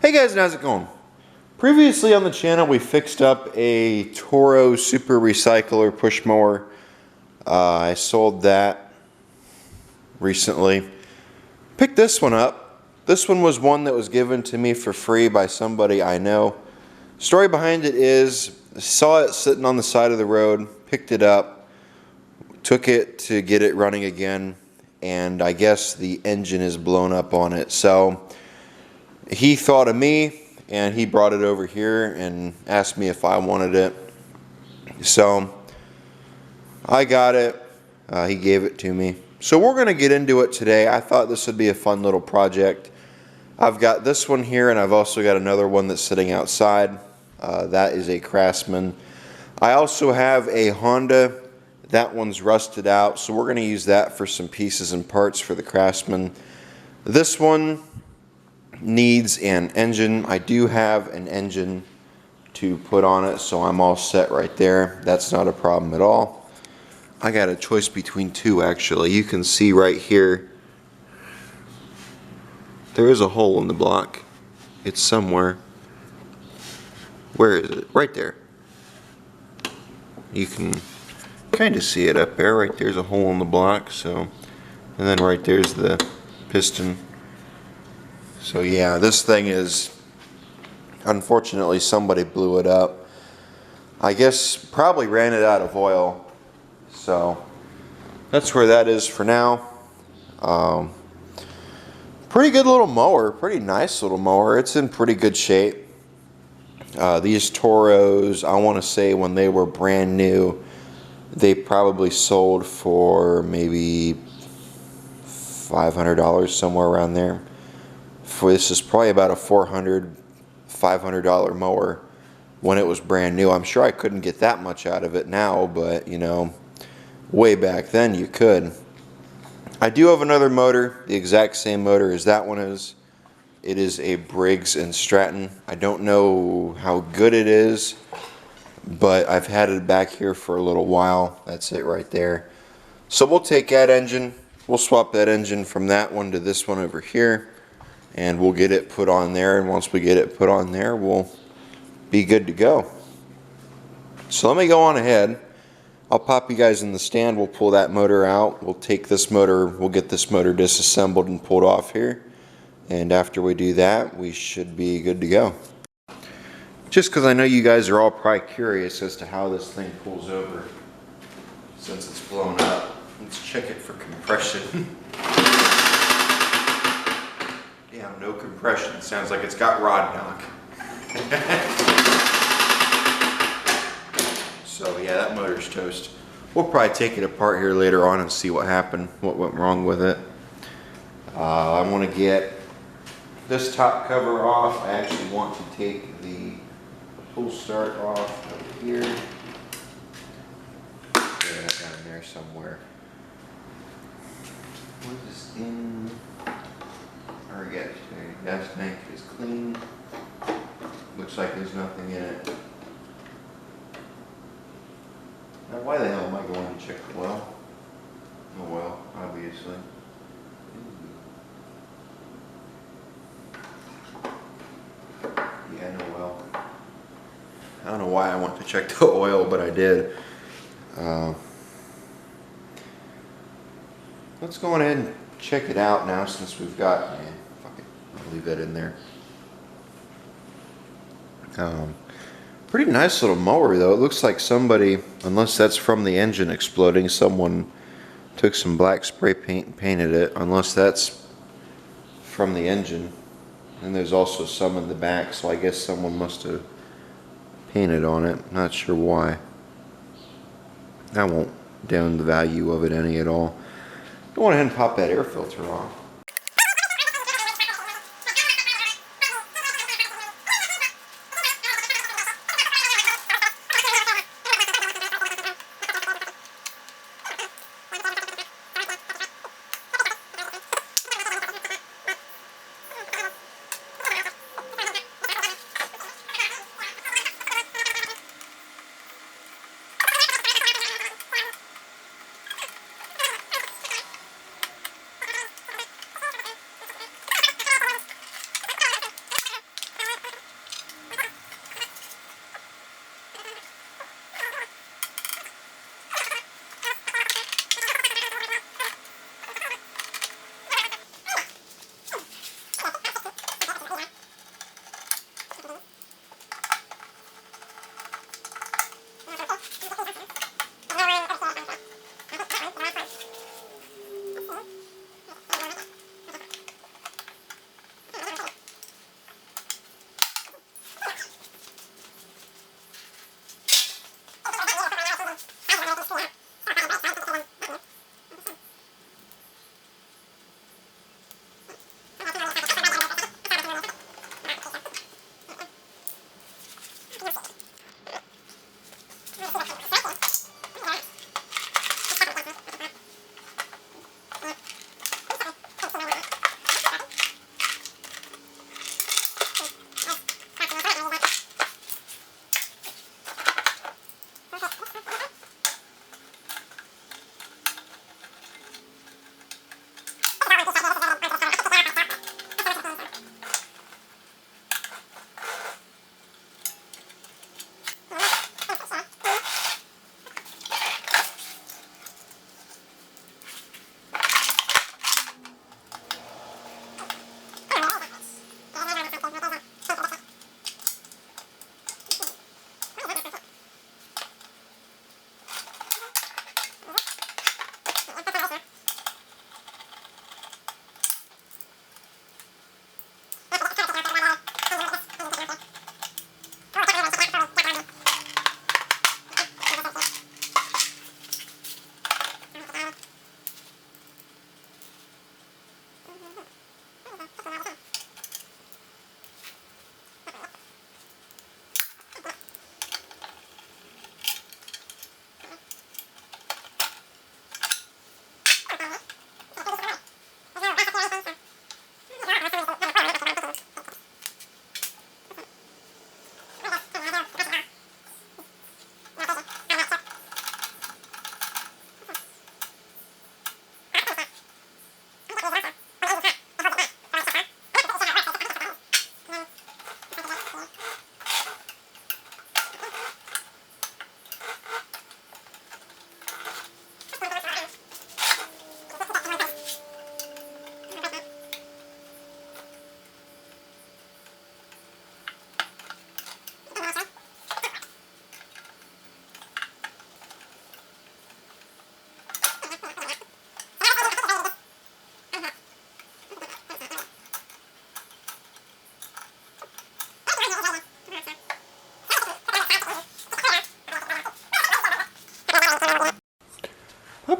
Hey guys, how's it going? Previously on the channel we fixed up a Toro Super Recycler push mower. I sold that recently. Picked this one up. This one was one that was given to me for free by somebody I know. Story behind it is, I saw it sitting on the side of the road, picked it up, took it to get it running again, and I guess the engine is blown up on it. So he thought of me and he brought it over here and asked me if I wanted it. So I got it. He gave it to me. So we're going to get into it today. I thought this would be a fun little project. I've got this one here and I've also got another one that's sitting outside. That is a Craftsman. I also have a Honda. That one's rusted out, so we're going to use that for some pieces and parts for the Craftsman. This one needs an engine. I do have an engine to put on it, so I'm all set right there. That's not a problem at all. I got a choice between two actually. You can see right here there is a hole in the block. It's somewhere. Where is it? Right there. You can kind of see it up there. Right there's a hole in the block. So, and then right there's the piston. So yeah, this thing is, unfortunately somebody blew it up. I guess probably ran it out of oil. So that's where that is for now. Pretty good little mower, pretty nice little mower. It's in pretty good shape. These Toros, I want to say when they were brand new, they probably sold for maybe $500, somewhere around there. This is probably about a $400, $500 mower when it was brand new. I'm sure I couldn't get that much out of it now, but you know, way back then you could. I do have another motor, the exact same motor as that one is. It is a Briggs & Stratton. I don't know how good it is, but I've had it back here for a little while. That's it right there. So we'll take that engine, we'll swap that engine from that one to this one over here, and we'll get it put on there, and once we get it put on there, we'll be good to go. So let me go on ahead. I'll pop you guys in the stand, we'll pull that motor out, we'll take this motor, we'll get this motor disassembled and pulled off here, and after we do that, we should be good to go. Just because I know you guys are all probably curious as to how this thing pulls over since it's blown up. Let's check it for compression. Damn, no compression. Sounds like it's got rod knock. So yeah, that motor's toast. We'll probably take it apart here later on and see what happened, what went wrong with it. I want to get this top cover off. I actually want to take the pull start off over here. Get that down there somewhere. What is in our gas tank is clean. Looks like there's nothing in it. Now why the hell am I going to check the well? No well, obviously. Yeah, no well. I don't know why I want to check the oil, but I did. Let's go ahead and check it out now since we've got, fuck it, I'll leave that in there. Pretty nice little mower though. It looks like somebody, unless that's from the engine exploding, someone took some black spray paint and painted it, unless that's from the engine. And there's also some in the back, so I guess someone must have painted on it. Not sure why. I won't down the value of it any at all. Go on ahead and pop that air filter off.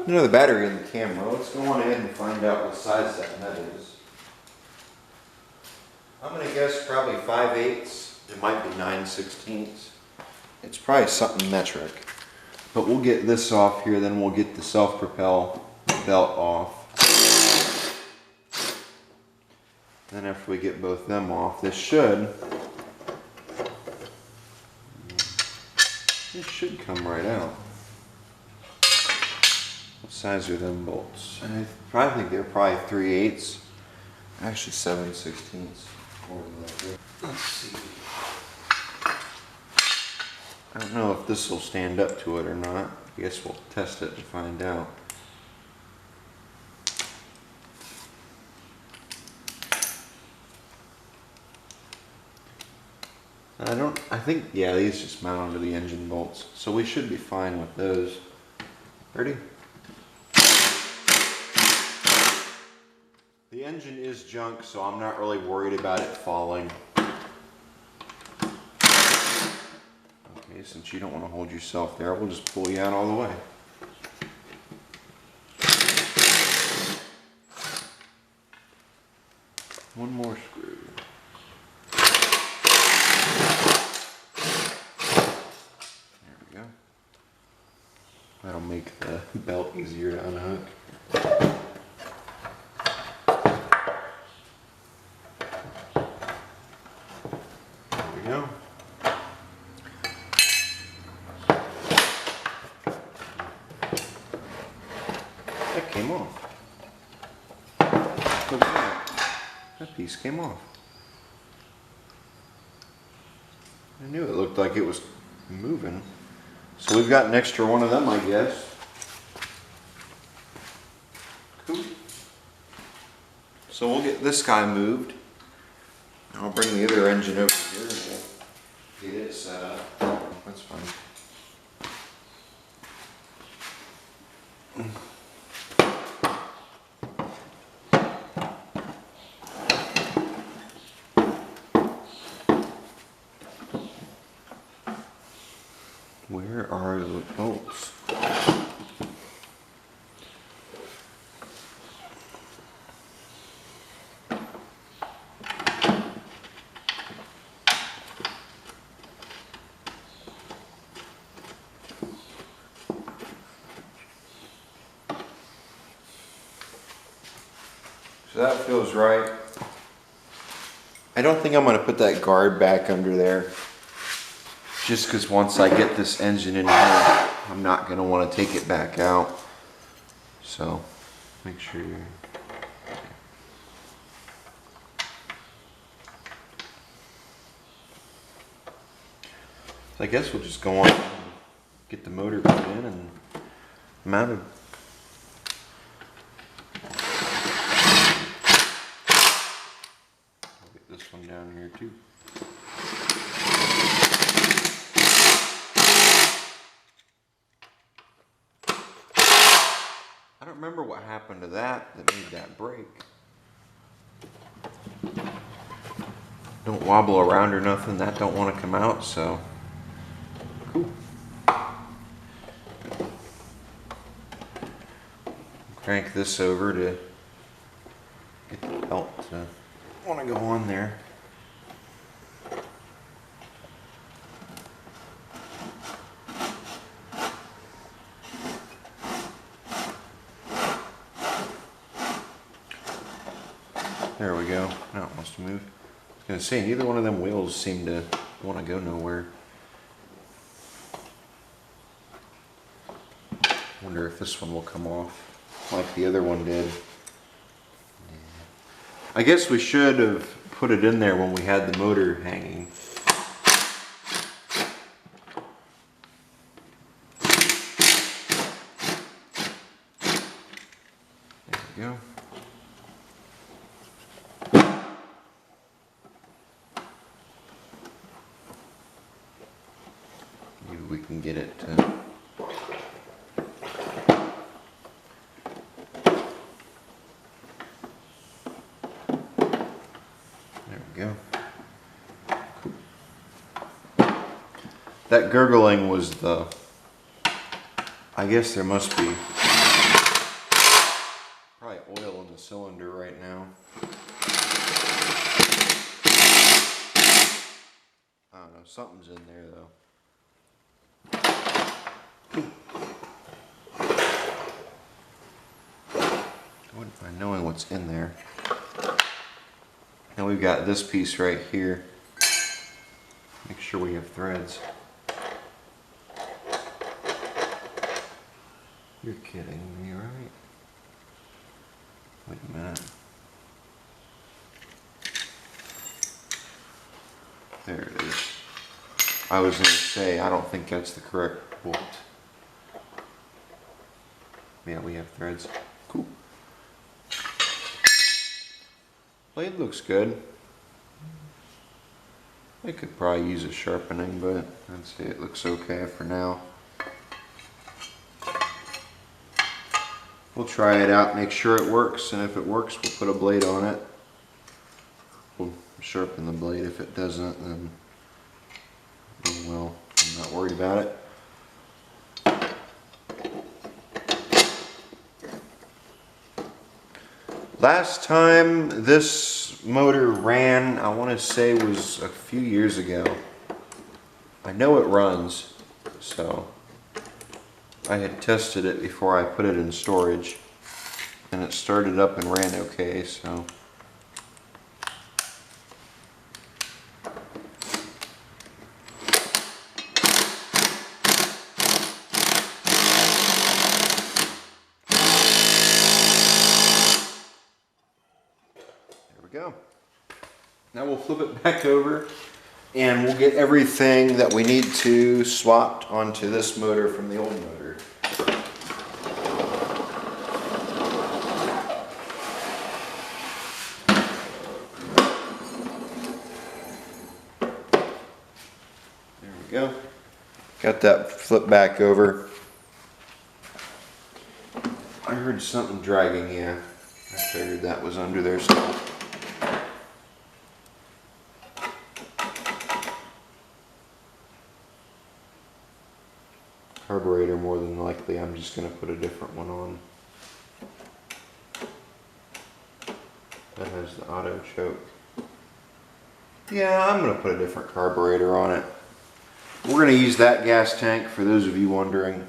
Another battery in the camera. Let's go on ahead and find out what size that nut is. I'm going to guess probably 5/8. It might be 9/16. It's probably something metric. But we'll get this off here, then we'll get the self-propel belt off. Then after we get both them off, this should come right out. What size are them bolts? I probably think they're probably 3/8. Actually 7/16. Let's see. I don't know if this will stand up to it or not. I guess we'll test it and find out. I think, yeah, these just mount onto the engine bolts. So we should be fine with those. Ready? The engine is junk, so I'm not really worried about it falling. Okay, since you don't want to hold yourself there, we'll just pull you out all the way. One more screw. There we go. That'll make the belt easier to unhook. There we go. That came off. Look at that. That piece came off. I knew it looked like it was moving. So we've got an extra one of them, I guess. Cool. So we'll get this guy moved. I'll bring the other engine over here and we'll get it set up. That's fine. Where are the bolts? So that feels right. I don't think I'm going to put that guard back under there. Just because once I get this engine in here, I'm not going to want to take it back out. So, make sure you're... So I guess we'll just go on and get the motor put in and mounted. I'll get this one down here too. I don't remember what happened to that made that break. Don't wobble around or nothing, that don't want to come out, so cool. Crank this over to get the belt to want to go on there. There we go. Now it wants to move. I was going to say, neither one of them wheels seem to want to go nowhere. Wonder if this one will come off like the other one did. I guess we should have put it in there when we had the motor hanging. There we go. Maybe we can get it to... There we go. Cool. That gurgling was the... I guess there must be the cylinder right now. I don't know, something's in there though. I wouldn't mind knowing what's in there. Now we've got this piece right here. Make sure we have threads. You're kidding me, right? Wait a minute. There it is. I was going to say, I don't think that's the correct bolt. Yeah, we have threads. Cool. Blade looks good. I could probably use a sharpening, but I'd say it looks okay for now. We'll try it out, make sure it works, and if it works, we'll put a blade on it. We'll sharpen the blade. If it doesn't, then well, I'm not worried about it. Last time this motor ran, I want to say was a few years ago. I know it runs, so I had tested it before I put it in storage, and it started up and ran okay, so. Go. Now we'll flip it back over and we'll get everything that we need to swapped onto this motor from the old motor. There we go. Got that flipped back over. I heard something dragging, yeah. I figured that was under there still. Carburetor, more than likely. I'm just going to put a different one on. That has the auto choke. Yeah, I'm going to put a different carburetor on it. We're going to use that gas tank for those of you wondering.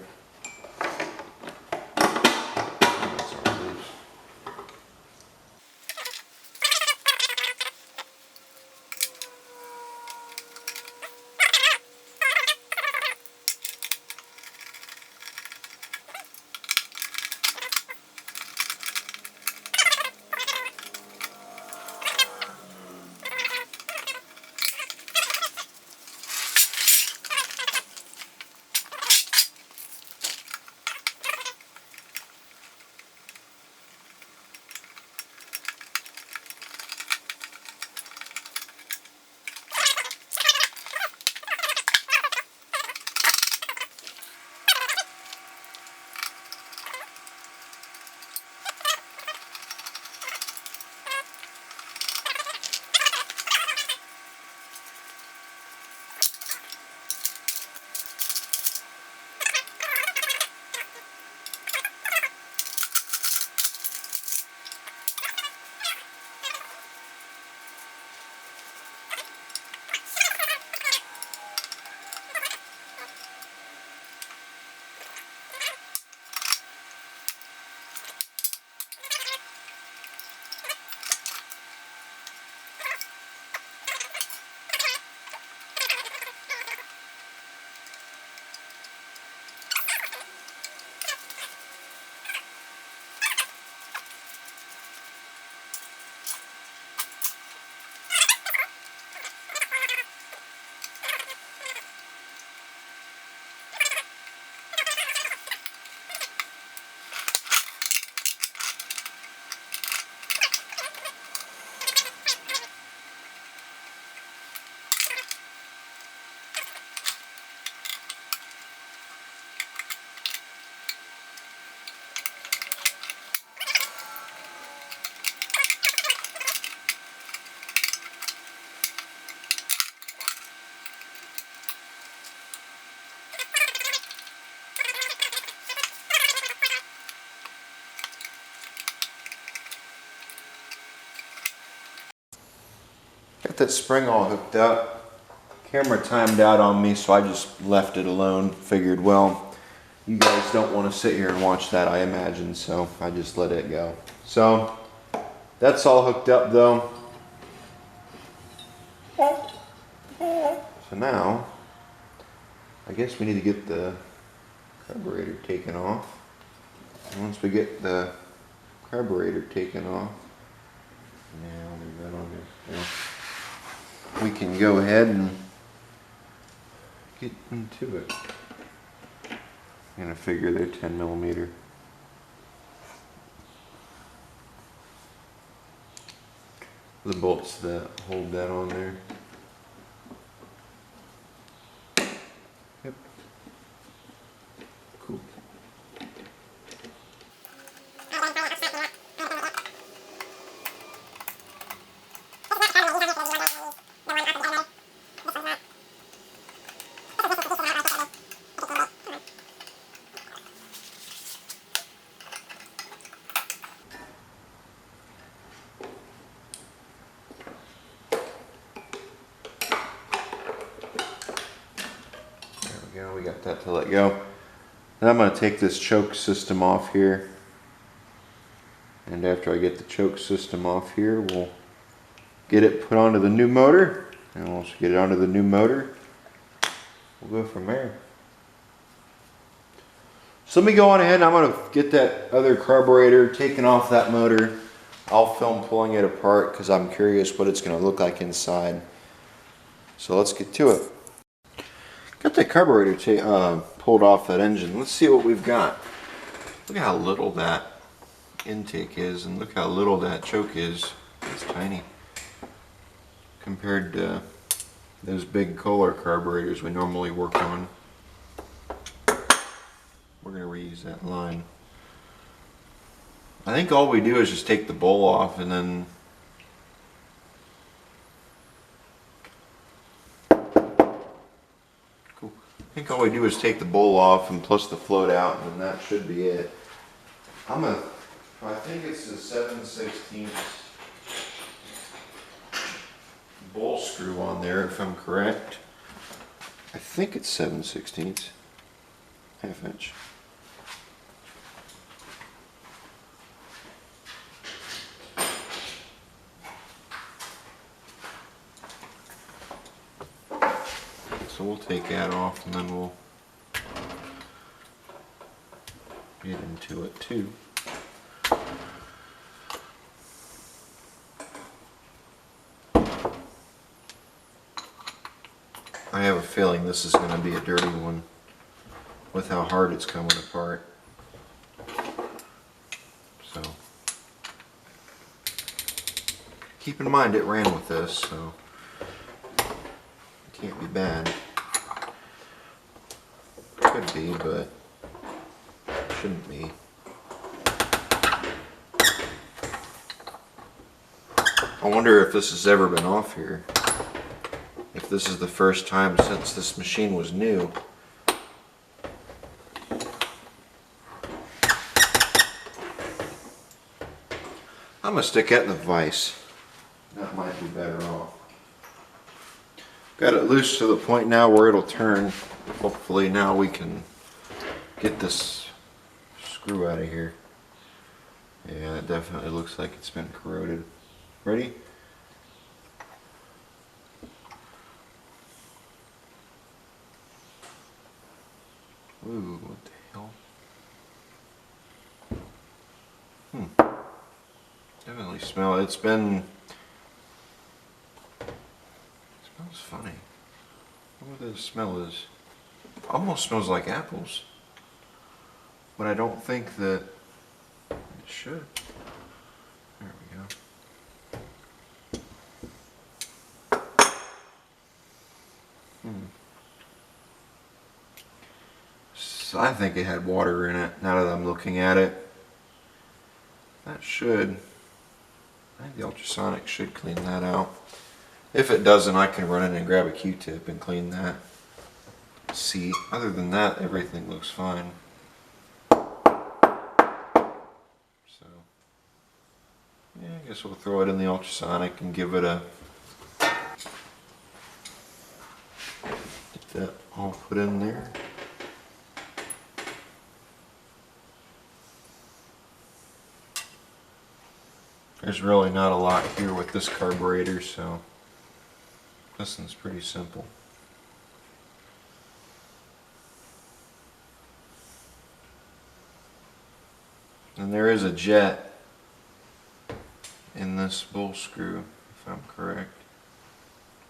Got that spring all hooked up. Camera timed out on me, so I just left it alone. Figured, well, you guys don't want to sit here and watch that, I imagine, so I just let it go. So that's all hooked up though. So now, I guess we need to get the carburetor taken off. And once we get the carburetor taken off, now leave that on there. Yeah. We can go ahead and get into it. I'm gonna figure they're 10 millimeter. The bolts that hold that on there. Yep. Cool. We got that to let go. Then I'm going to take this choke system off here. And after I get the choke system off here, we'll get it put onto the new motor. And once we get it onto the new motor, we'll go from there. So let me go on ahead and I'm going to get that other carburetor taken off that motor. I'll film pulling it apart because I'm curious what it's going to look like inside. So let's get to it. Got the carburetor pulled off that engine. Let's see what we've got. Look at how little that intake is, and look how little that choke is. It's tiny compared to those big Kohler carburetors we normally work on. We're going to reuse that line. I think all we do is just take the bowl off and then I think all we do is take the bowl off and plus the float out, and that should be it. I think it's the 7/16 bowl screw on there, if I'm correct. I think it's 7/16, half inch. So we'll take that off and then we'll get into it too. I have a feeling this is going to be a dirty one with how hard it's coming apart. So keep in mind it ran with this, so it can't be bad. Could be, but shouldn't be. I wonder if this has ever been off here. If this is the first time since this machine was new. I'm gonna stick that in the vise. That might be better off. Got it loose to the point now where it'll turn. Hopefully now we can get this screw out of here. Yeah, it definitely looks like it's been corroded. Ready? Ooh, what the hell? Definitely smell it. It smells funny. I wonder what the smell is. Almost smells like apples, but I don't think that it should. There we go. So I think it had water in it. Now that I'm looking at it, that should. I think the ultrasonic should clean that out. If it doesn't, I can run in and grab a Q-tip and clean that. See, other than that, everything looks fine. So, yeah, I guess we'll throw it in the ultrasonic and give it a that all put in there. There's really not a lot here with this carburetor, so this one's pretty simple. And there is a jet in this bowl screw, if I'm correct.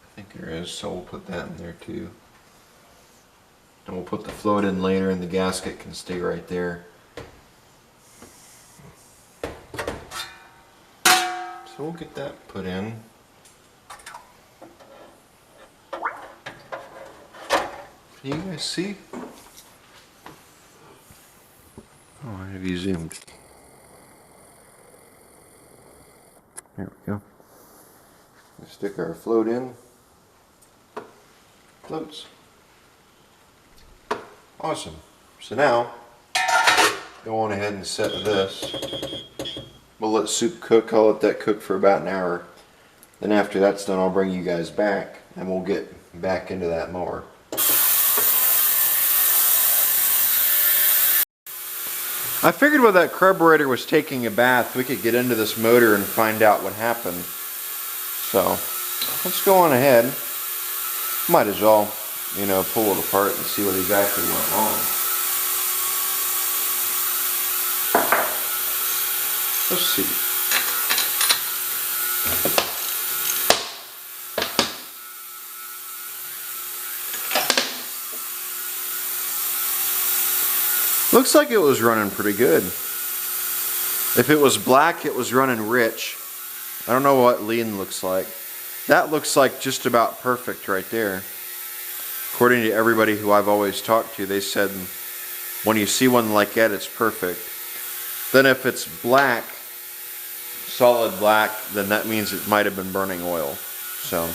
I think there is, so we'll put that in there too. And we'll put the float in later and the gasket can stay right there. So we'll get that put in. Can you guys see? Oh, I have you zoomed. There we go. We stick our float in. Floats. Awesome. So now, go on ahead and set this. We'll let soup cook. I'll let that cook for about an hour. Then after that's done, I'll bring you guys back and we'll get back into that mower. I figured while that carburetor was taking a bath, we could get into this motor and find out what happened. So, let's go on ahead. Might as well, you know, pull it apart and see what exactly went wrong. Let's see. Looks like it was running pretty good. If it was black, it was running rich. I don't know what lean looks like. That looks like just about perfect right there. According to everybody who I've always talked to, they said when you see one like that, it's perfect. Then if it's black, solid black, then that means it might have been burning oil. So.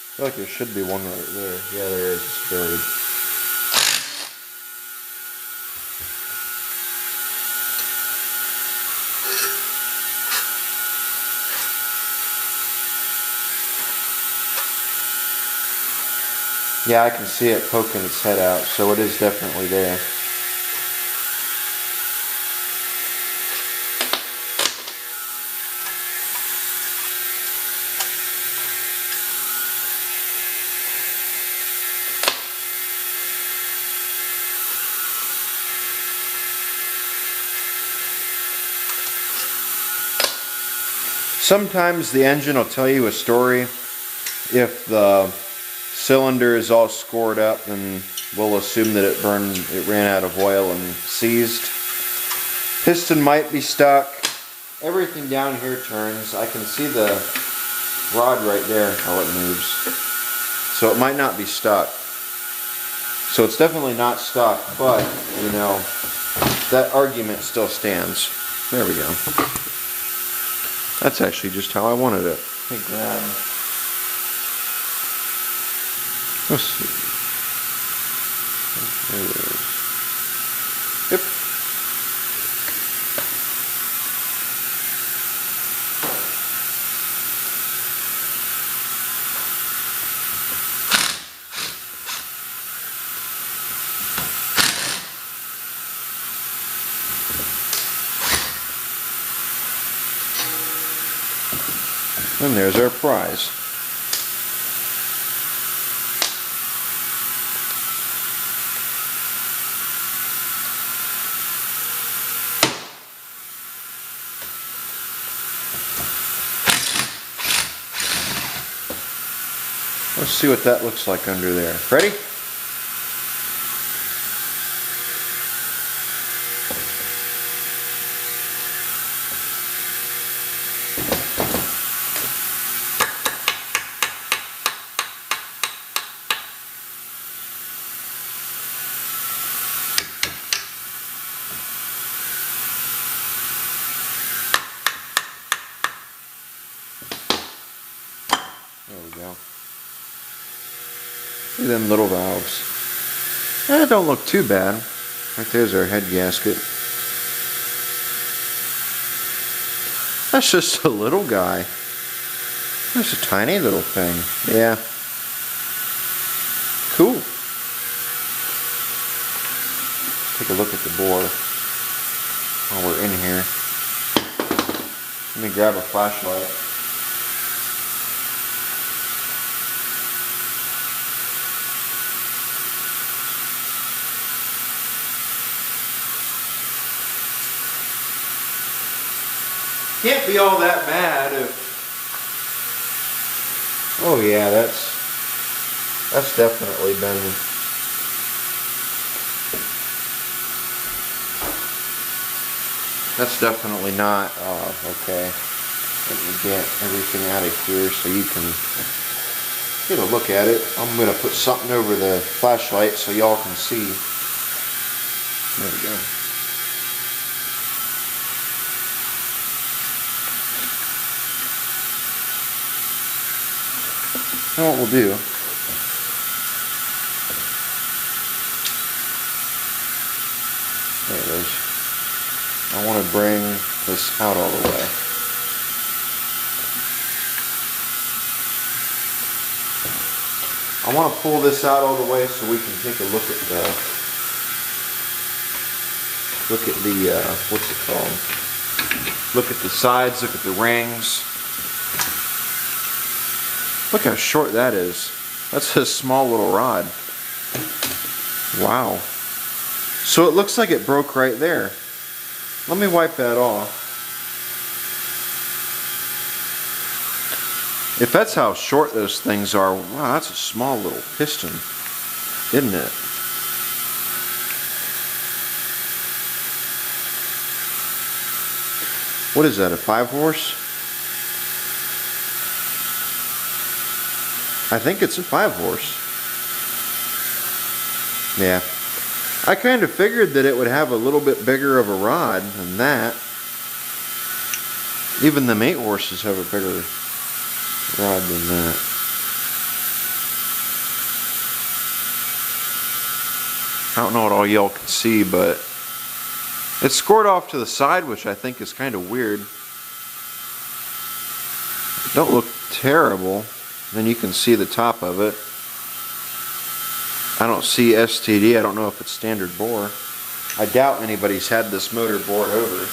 I feel like there should be one right there. Yeah, there is. It's buried. Yeah, I can see it poking its head out, so it is definitely there. Sometimes the engine will tell you a story. If the cylinder is all scored up, then we'll assume that it ran out of oil and seized. Piston might be stuck. Everything down here turns. I can see the rod right there, how it moves. So it might not be stuck. So it's definitely not stuck, but, you know, that argument still stands. There we go. That's actually just how I wanted it. Hey, grab. Let's see. There it is. Yep. And there's our prize. Let's see what that looks like under there. Ready? Look at them little valves. Eh, don't look too bad. Right there's our head gasket. That's just a little guy. That's a tiny little thing. Yeah. Cool. Take a look at the bore while we're in here. Let me grab a flashlight. Can't be all that bad if... Oh yeah, that's definitely been... That's definitely not... okay. Let me get everything out of here so you can get a look at it. I'm going to put something over the flashlight so y'all can see. There we go. Now what we'll do, there it is. I want to bring this out all the way. I want to pull this out all the way so we can take a look at the what's it called? Look at the sides, look at the rings. Look how short that is. That's a small little rod. Wow. So it looks like it broke right there. Let me wipe that off. If that's how short those things are, wow, that's a small little piston, isn't it? What is that, a 5-horse? I think it's a 5-horse. Yeah. I kind of figured that it would have a little bit bigger of a rod than that. Even the 8-horses have a bigger rod than that. I don't know what all y'all can see, but it's scored off to the side, which I think is kind of weird. It don't look terrible. Then you can see the top of it. I don't see STD. I don't know if it's standard bore. I doubt anybody's had this motor bored over.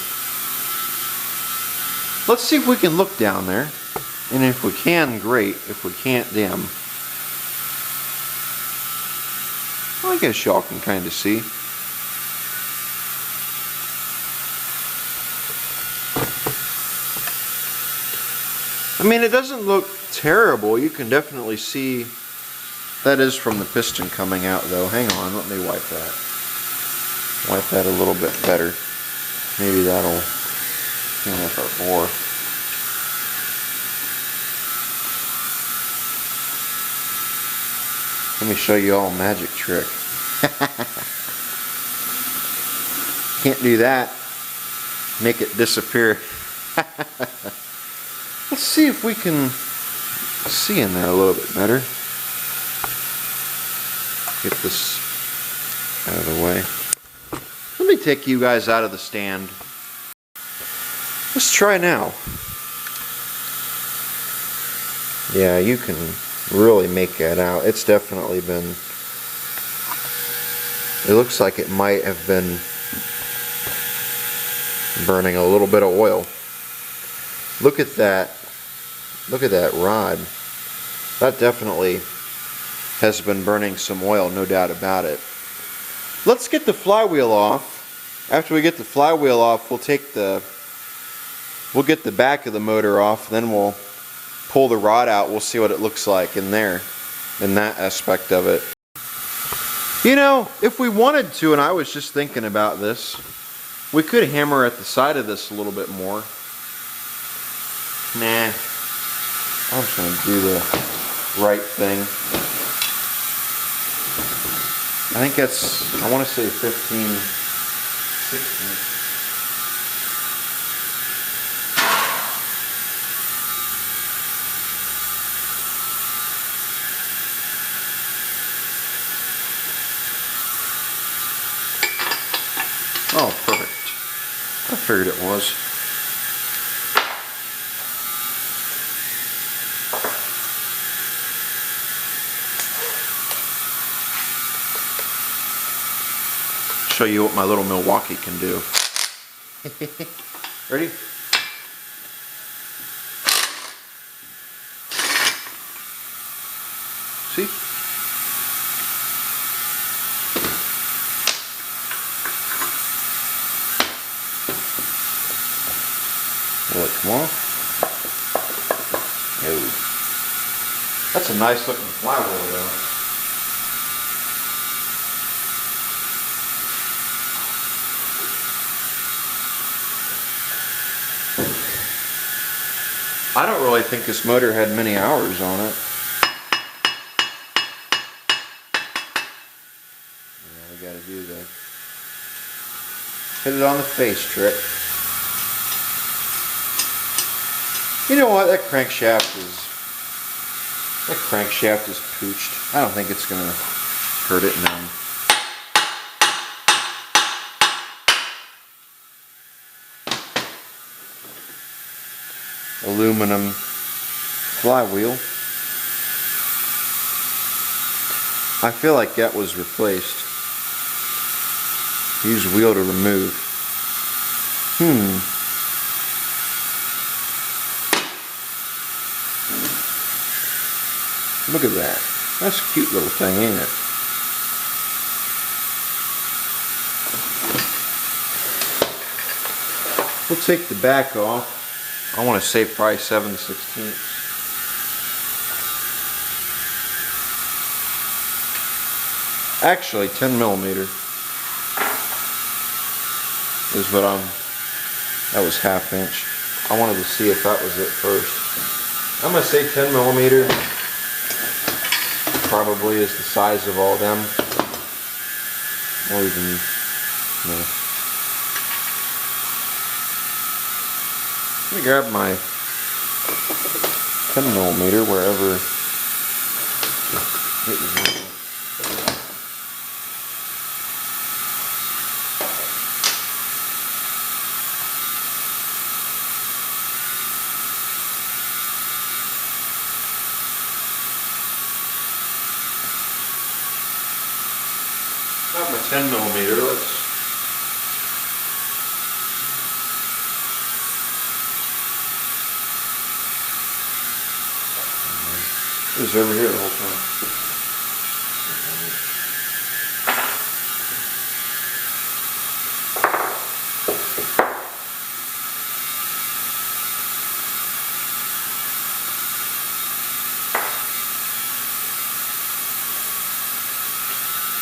Let's see if we can look down there. And if we can, great. If we can't, damn. Well, I guess y'all can kind of see. I mean, it doesn't look terrible. You can definitely see that is from the piston coming out, though. Hang on, let me wipe that. Wipe that a little bit better. Maybe that'll clean up our bore. Let me show you all a magic trick. Can't do that. Make it disappear. Let's see if we can see in there a little bit better. Get this out of the way. Let me take you guys out of the stand. Let's try now. Yeah, you can really make that out. It's definitely been... It looks like it might have been burning a little bit of oil. Look at that. Look at that rod. That definitely has been burning some oil, no doubt about it. Let's get the flywheel off. After we get the flywheel off, we'll get the back of the motor off, then we'll pull the rod out. We'll see what it looks like in there, in that aspect of it. You know, if we wanted to, and I was just thinking about this, we could hammer at the side of this a little bit more. Nah, I'm just going to do the right thing. I think that's, I want to say 15, 16. figured it was. Show you what my little Milwaukee can do. Ready? See? Will it come off? No. That's a nice looking flywheel though. I don't really think this motor had many hours on it. Yeah, we gotta do the hit it on the face trick. You know what? That crankshaft is pooched. I don't think it's gonna hurt it none. Aluminum flywheel. I feel like that was replaced. Use wheel to remove. Look at that. That's a cute little thing, ain't it? We'll take the back off. I want to say probably 7/16. Actually, 10mm is what that was 1/2 inch. I wanted to see if that was it first. I'm going to say 10mm probably is the size of all them. Or even, no. Let me grab my 10mm wherever it was. Got my 10mm. Let's. It was over here the whole time.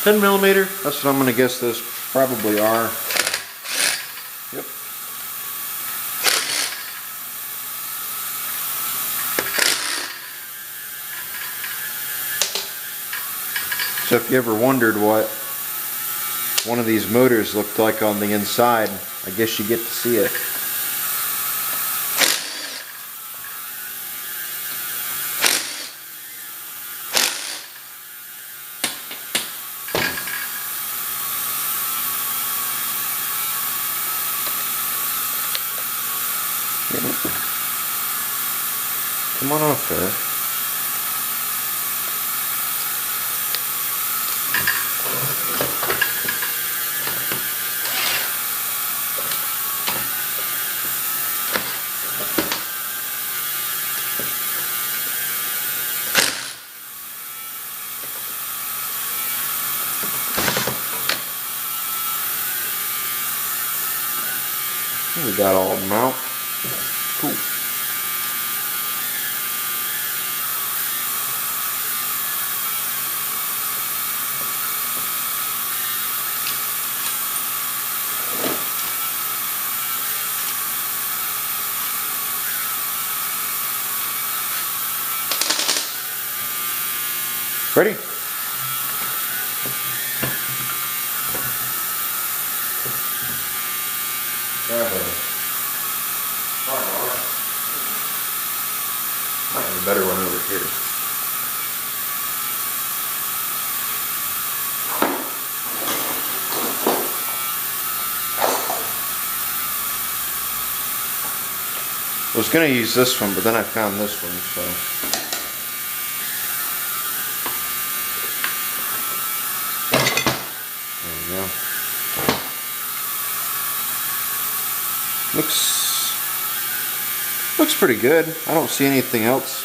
$10mm, that's what I'm going to guess those probably are. Yep. So if you ever wondered what one of these motors looked like on the inside, I guess you get to see it. Come on off there. We got all of them out. Cool. Ready? Grab a better one over here. was going to use this one, but then I found this one, so. There we go. Looks pretty good. I don't see anything else.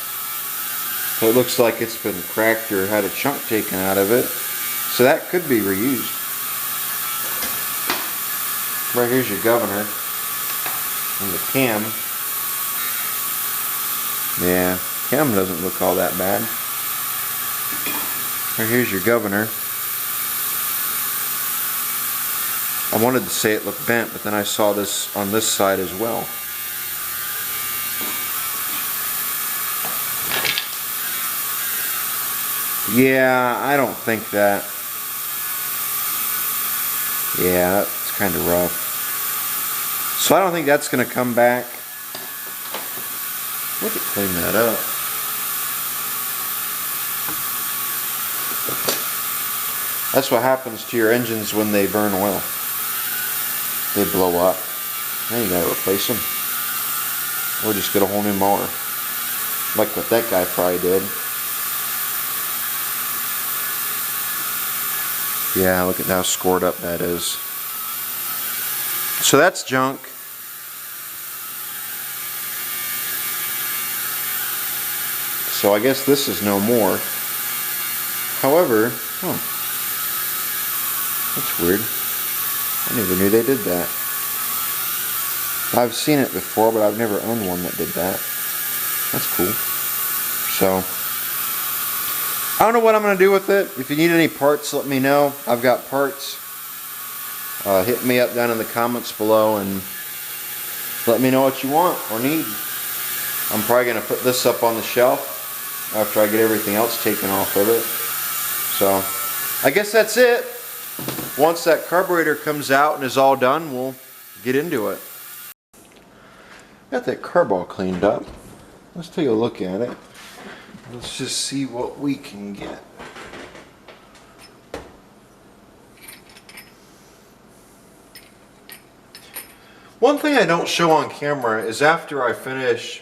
So it looks like it's been cracked or had a chunk taken out of it. So that could be reused. Right here's your governor and the cam. Yeah, cam doesn't look all that bad. Right here's your governor. I wanted to say it looked bent, but then I saw this on this side as well. Yeah, I don't think that. Yeah, that's kind of rough. So I don't think that's going to come back. We could clean that up. That's what happens to your engines when they burn oil. They blow up. Then you gotta replace them. Or just get a whole new mower. Like what that guy probably did. Yeah, look at how scored up that is. So that's junk. So I guess this is no more. However, oh, that's weird. I never knew they did that. I've seen it before, but I've never owned one that did that. That's cool. So, I don't know what I'm going to do with it. If you need any parts, let me know. I've got parts. Hit me up down in the comments below and let me know what you want or need. I'm probably going to put this up on the shelf after I get everything else taken off of it. So, I guess that's it. Once that carburetor comes out and is all done, we'll get into it. Got that carb all cleaned up. Let's take a look at it. Let's just see what we can get. One thing I don't show on camera is after I finish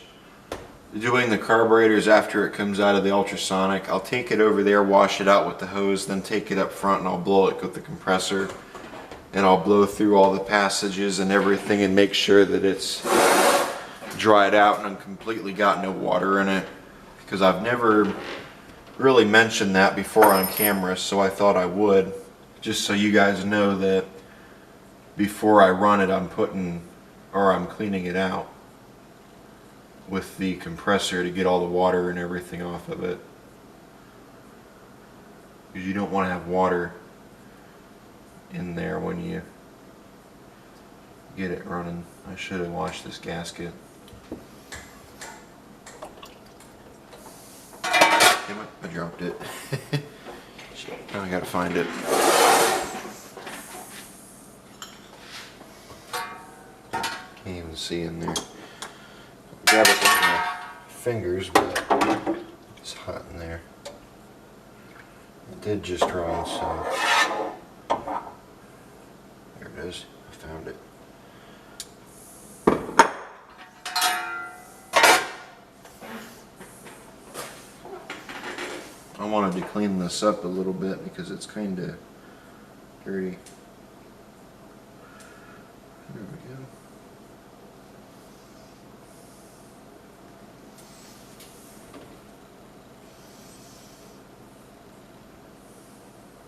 doing the carburetors, after it comes out of the ultrasonic, I'll take it over there, wash it out with the hose, then take it up front and I'll blow it with the compressor. And I'll blow through all the passages and everything and make sure that it's dried out and completely got no water in it. Because I've never really mentioned that before on camera, so I thought I would. Just so you guys know that before I run it, I'm cleaning it out with the compressor to get all the water and everything off of it. Because you don't want to have water in there when you get it running. I should have washed this gasket. Damn it, I dropped it. Now I gotta find it. Can't even see in there. Grab it with my fingers, but it's hot in there. It did just run, so there it is. I found it. I wanted to clean this up a little bit because it's kind of dirty. There we go.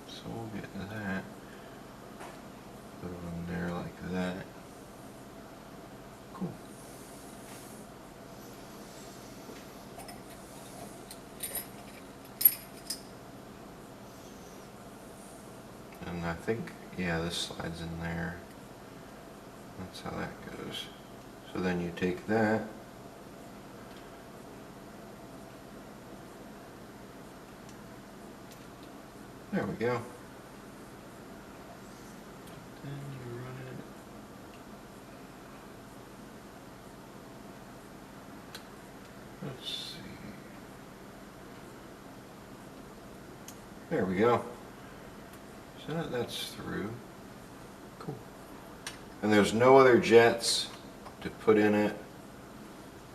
So we'll get to that. Put it on there like that. Cool. And I think, yeah, this slides in there. That's how that goes. So then you take that. There we go. Then you run it. Let's see. There we go. So that's through. Cool. And there's no other jets to put in it.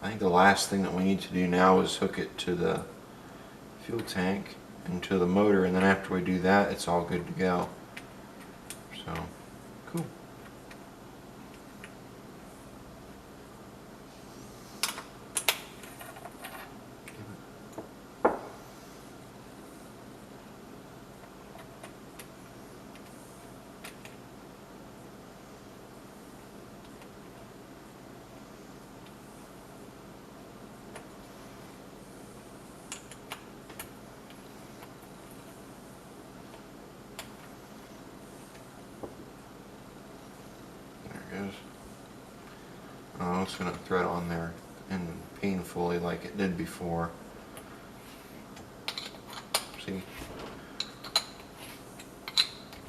I think the last thing that we need to do now is hook it to the fuel tank and to the motor, and then after we do that, it's all good to go. So, cool. Oh, it's going to thread on there and painfully like it did before. See?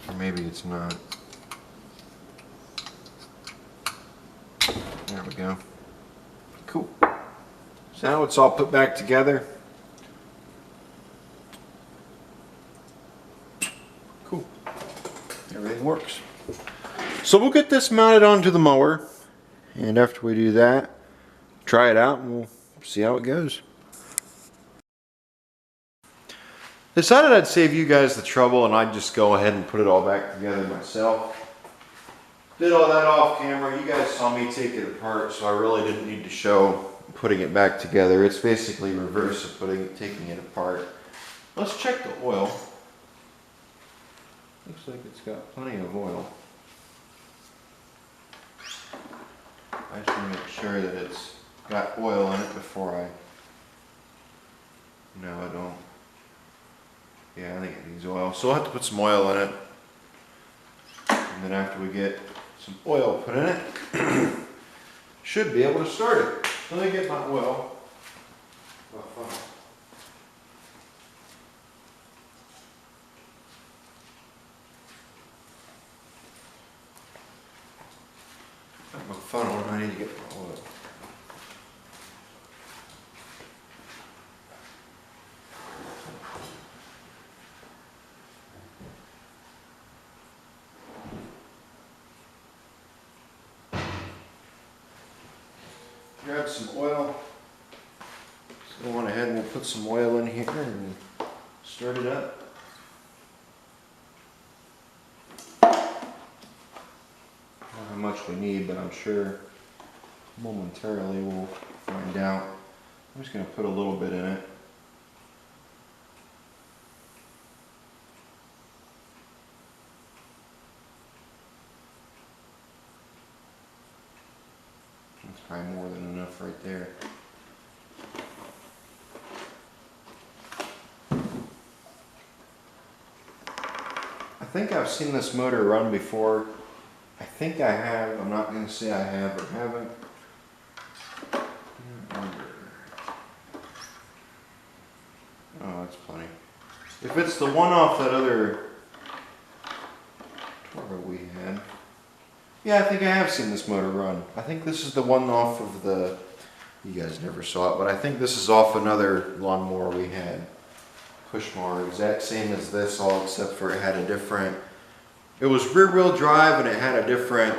Or maybe it's not. There we go. Cool. So now it's all put back together. Cool. Everything works. So we'll get this mounted onto the mower. And after we do that, try it out and we'll see how it goes. Decided I'd save you guys the trouble and I'd just go ahead and put it all back together myself. Did all that off camera. You guys saw me take it apart, so I really didn't need to show putting it back together. It's basically reverse of taking it apart. Let's check the oil. Looks like it's got plenty of oil. I just want to make sure that it's got oil in it before I... No, I don't. Yeah, I think it needs oil. So I'll have to put some oil in it. And then after we get some oil put in it, should be able to start it. Let me get my oil. Oh, funnel. Got my funnel and I need to get my oil. Grab some oil. So go on ahead and we'll put some oil in here and start it up. I don't know how much we need, but I'm sure momentarily we'll find out. I'm just going to put a little bit in it. That's probably more than enough right there. I think I've seen this motor run before. I think I have. I'm not going to say I have or haven't. Oh, that's plenty. If it's the one off that other Toro we had. Yeah, I think I have seen this motor run. I think this is the one off of the... You guys never saw it, but I think this is off another lawnmower we had. Push mower, exact same as this, all except for it had a different... It was rear wheel drive and it had a different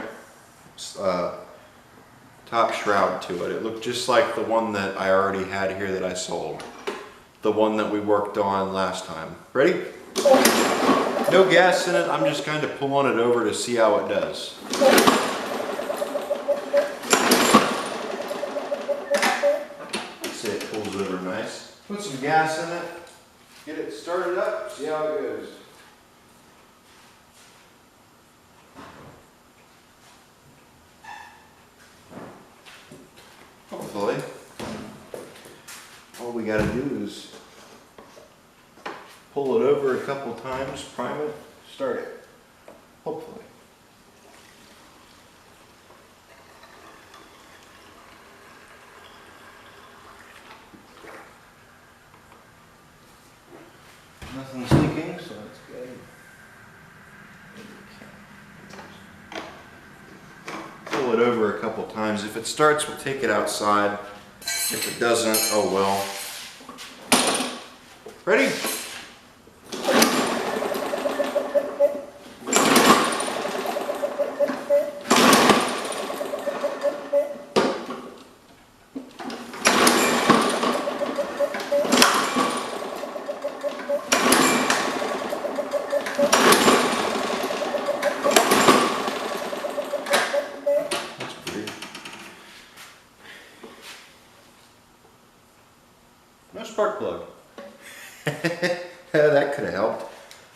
top shroud to it. It looked just like the one that I already had here that I sold. The one that we worked on last time. Ready? No gas in it, I'm just kind of pulling it over to see how it does. See, it pulls over nice. Put some gas in it, get it started up, see how it goes. Hopefully, all we gotta do is pull it over a couple times, prime it, start it. Hopefully. Nothing's leaking, so that's good. Pull it over a couple times. If it starts, we'll take it outside. If it doesn't, oh well. Ready? That's weird. No spark plug. That could have helped.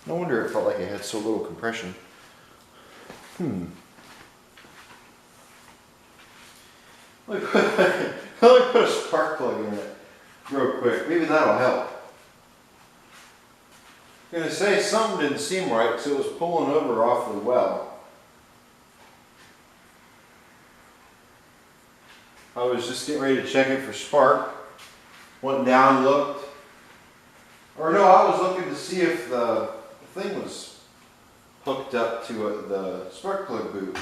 No wonder it felt like it had so little compression. Let me put a spark plug in it real quick. Maybe that'll help. I'm going to say something didn't seem right because it was pulling over awfully well. I was just getting ready to check it for spark. Went down, looked. Or no, I was looking to see if the thing was hooked up to the spark plug boot.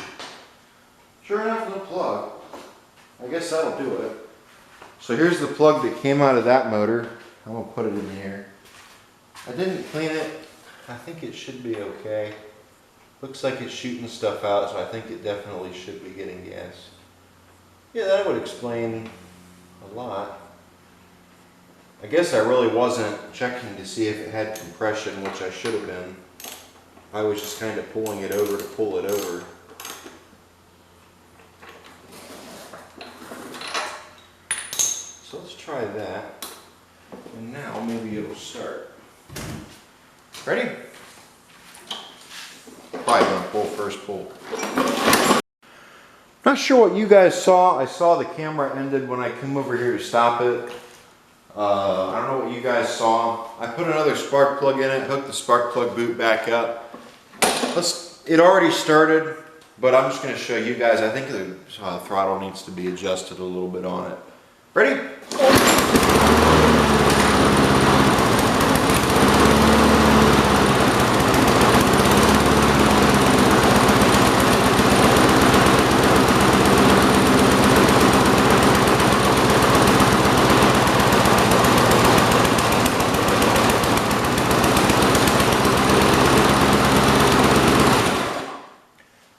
Sure enough, no plug. I guess that'll do it. So here's the plug that came out of that motor. I'm going to put it in here. I didn't clean it. I think it should be okay. Looks like it's shooting stuff out, so I think it definitely should be getting gas. Yeah, that would explain a lot. I guess I really wasn't checking to see if it had compression, which I should have been. I was just kind of pulling it over to pull it over. So let's try that. And now maybe it'll start. Ready? Probably gonna pull first pull. Not sure what you guys saw. I saw the camera ended when I came over here to stop it. I don't know what you guys saw. I put another spark plug in it, hooked the spark plug boot back up. It already started, but I'm just going to show you guys. I think the throttle needs to be adjusted a little bit on it. Ready?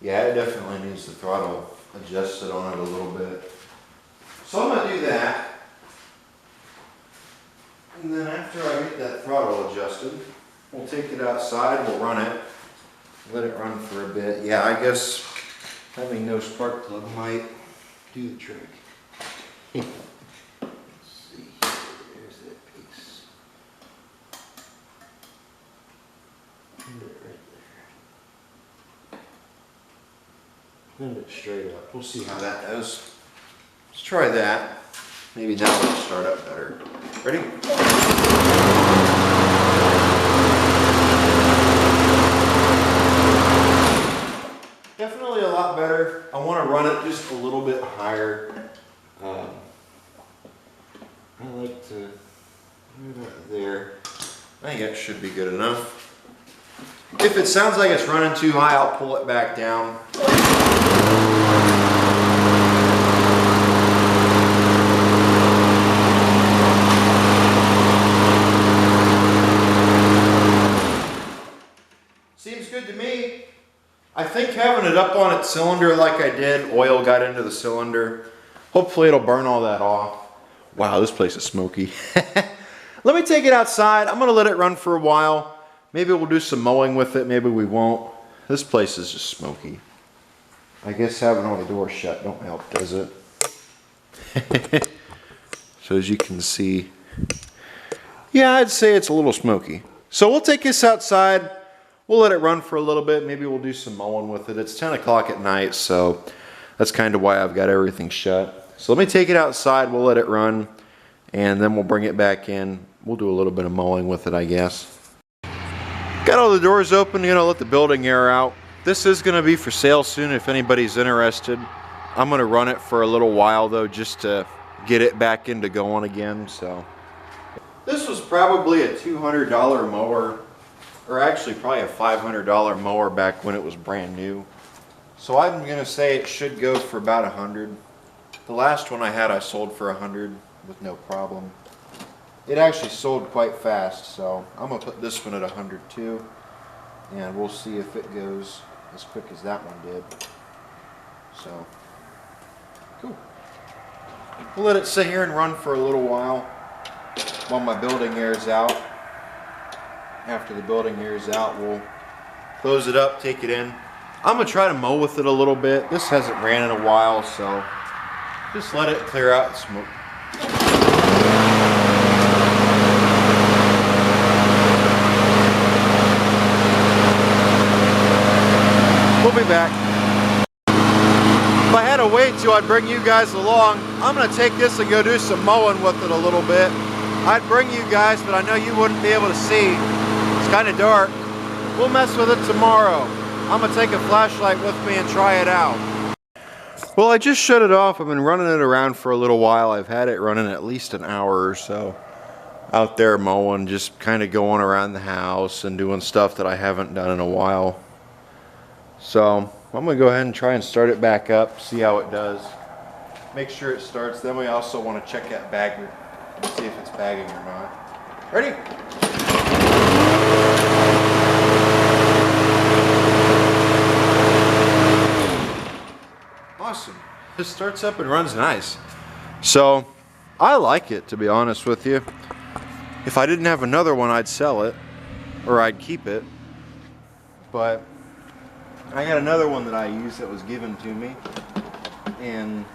Yeah, it definitely needs the throttle adjusted on it a little bit. So I'm going to do that. And then after I get that throttle adjusted, we'll take it outside, we'll run it, let it run for a bit. Yeah, I guess having no spark plug might do the trick. Let's see, there's that piece. Put it right there. Put it straight up. We'll see how that goes. Let's try that. Maybe now it'll start up better. Ready? Definitely a lot better. I want to run it just a little bit higher. I like to move it there. I think that should be good enough. If it sounds like it's running too high, I'll pull it back down. Seems good to me. I think having it up on its cylinder like I did, oil got into the cylinder. Hopefully it'll burn all that off. Wow, this place is smoky. Let me take it outside. I'm gonna let it run for a while. Maybe we'll do some mowing with it, maybe we won't. This place is just smoky. I guess having all the doors shut don't help, does it? So as you can see, yeah, I'd say it's a little smoky. So we'll take this outside. We'll let it run for a little bit. Maybe we'll do some mowing with it. It's 10 o'clock at night, so that's kind of why I've got everything shut. So let me take it outside. We'll let it run, and then we'll bring it back in. We'll do a little bit of mowing with it, I guess. Got all the doors open, gonna let the building air out. This is gonna be for sale soon if anybody's interested. I'm gonna run it for a little while though, just to get it back into going again, so. This was probably a $200 mower, or actually probably a $500 mower back when it was brand new. So I'm gonna say it should go for about 100. The last one I had I sold for 100 with no problem. It actually sold quite fast, so I'm gonna put this one at 100 too, and we'll see if it goes as quick as that one did. So, cool. We'll let it sit here and run for a little while my building airs out. After the building airs out, we'll close it up, take it in. I'm gonna try to mow with it a little bit. This hasn't ran in a while, so just let it clear out the smoke. We'll be back. If I had to wait till I'd bring you guys along, I'm gonna take this and go do some mowing with it a little bit. I'd bring you guys, but I know you wouldn't be able to see. It's kind of dark. We'll mess with it tomorrow. I'm gonna take a flashlight with me and try it out. Well, I just shut it off. I've been running it around for a little while. I've had it running at least an hour or so. Out there mowing, just kind of going around the house and doing stuff that I haven't done in a while. So I'm gonna go ahead and try and start it back up, see how it does. Make sure it starts. Then we also want to check that bagger and see if it's bagging or not. Ready? Awesome. This starts up and runs nice. So I like it, to be honest with you. If I didn't have another one, I'd sell it or I'd keep it. But I got another one that I use that was given to me. And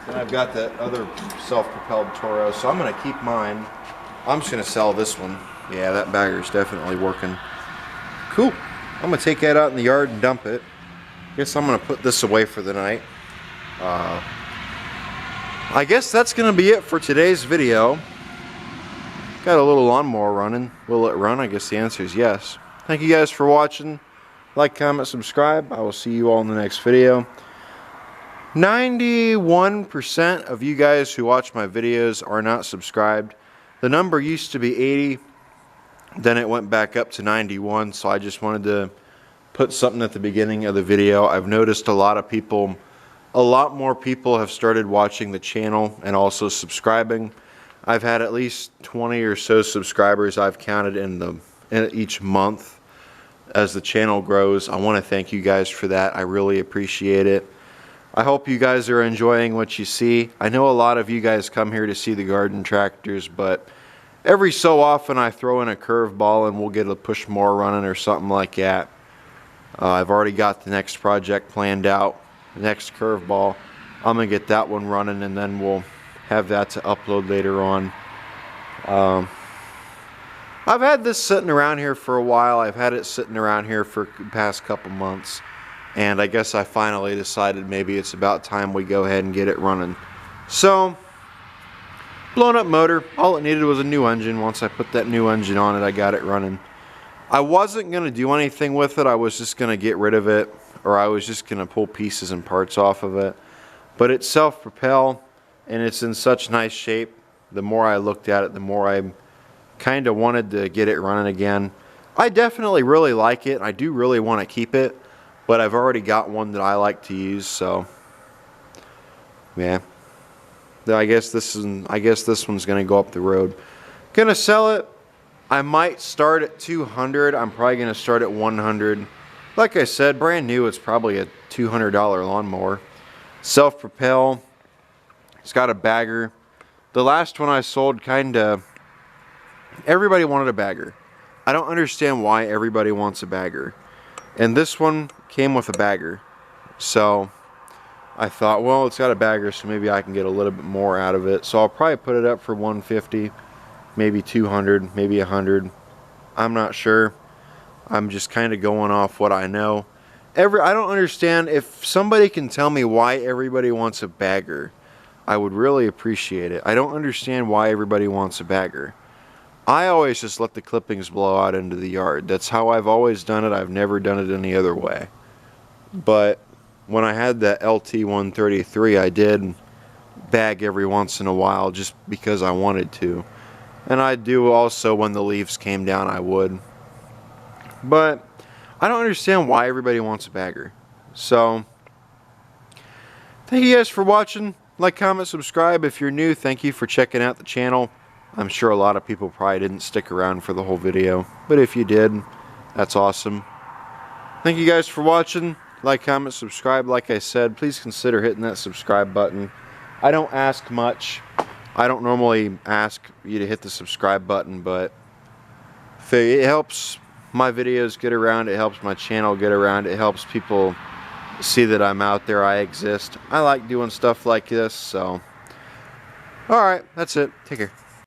then I've got that other self-propelled Toro, so I'm going to keep mine. I'm just going to sell this one. Yeah, that bagger's definitely working. Cool. I'm going to take that out in the yard and dump it. Guess I'm going to put this away for the night. I guess that's going to be it for today's video. Got a little lawnmower running. Will it run? I guess the answer is yes. Thank you guys for watching. Like, comment, subscribe. I will see you all in the next video. 91% of you guys who watch my videos are not subscribed. The number used to be 80, then it went back up to 91, so I just wanted to put something at the beginning of the video. I've noticed a lot more people have started watching the channel and also subscribing. I've had at least 20 or so subscribers I've counted in each month as the channel grows. I want to thank you guys for that. I really appreciate it. I hope you guys are enjoying what you see. I know a lot of you guys come here to see the garden tractors, but every so often I throw in a curveball and we'll get a push mower running or something like that. I've already got the next project planned out, the next curveball. I'm going to get that one running and then we'll have that to upload later on. I've had this sitting around here for a while. I've had it sitting around here for the past couple months. And I guess I finally decided maybe it's about time we go ahead and get it running. So, blown up motor. All it needed was a new engine. Once I put that new engine on it, I got it running. I wasn't going to do anything with it. I was just going to get rid of it. Or I was just going to pull pieces and parts off of it. But it's self-propel. And it's in such nice shape. The more I looked at it, the more I kind of wanted to get it running again. I definitely really like it. I do really want to keep it. But I've already got one that I like to use, so yeah. I guess this one's gonna go up the road. Gonna sell it. I might start at 200. I'm probably gonna start at 100. Like I said, brand new. It's probably a $200 lawnmower. Self-propel. It's got a bagger. The last one I sold, everybody wanted a bagger. I don't understand why everybody wants a bagger. And this one came with a bagger. So I thought, well, it's got a bagger, so maybe I can get a little bit more out of it. So I'll probably put it up for 150, maybe 200, maybe 100. I'm not sure. I'm just kind of going off what I know. I don't understand. If somebody can tell me why everybody wants a bagger, I would really appreciate it. I don't understand why everybody wants a bagger. I always just let the clippings blow out into the yard. That's how I've always done it. I've never done it any other way. But when I had that LT133, I did bag every once in a while just because I wanted to. And I do also when the leaves came down, I would. But I don't understand why everybody wants a bagger. So, thank you guys for watching. Like, comment, subscribe. If you're new, thank you for checking out the channel. I'm sure a lot of people probably didn't stick around for the whole video, but if you did, that's awesome. Thank you guys for watching. Like, comment, subscribe. Like I said, please consider hitting that subscribe button. I don't ask much. I don't normally ask you to hit the subscribe button, but it helps my videos get around, it helps my channel get around, it helps people see that I'm out there, I exist. I like doing stuff like this, so alright, that's it. Take care.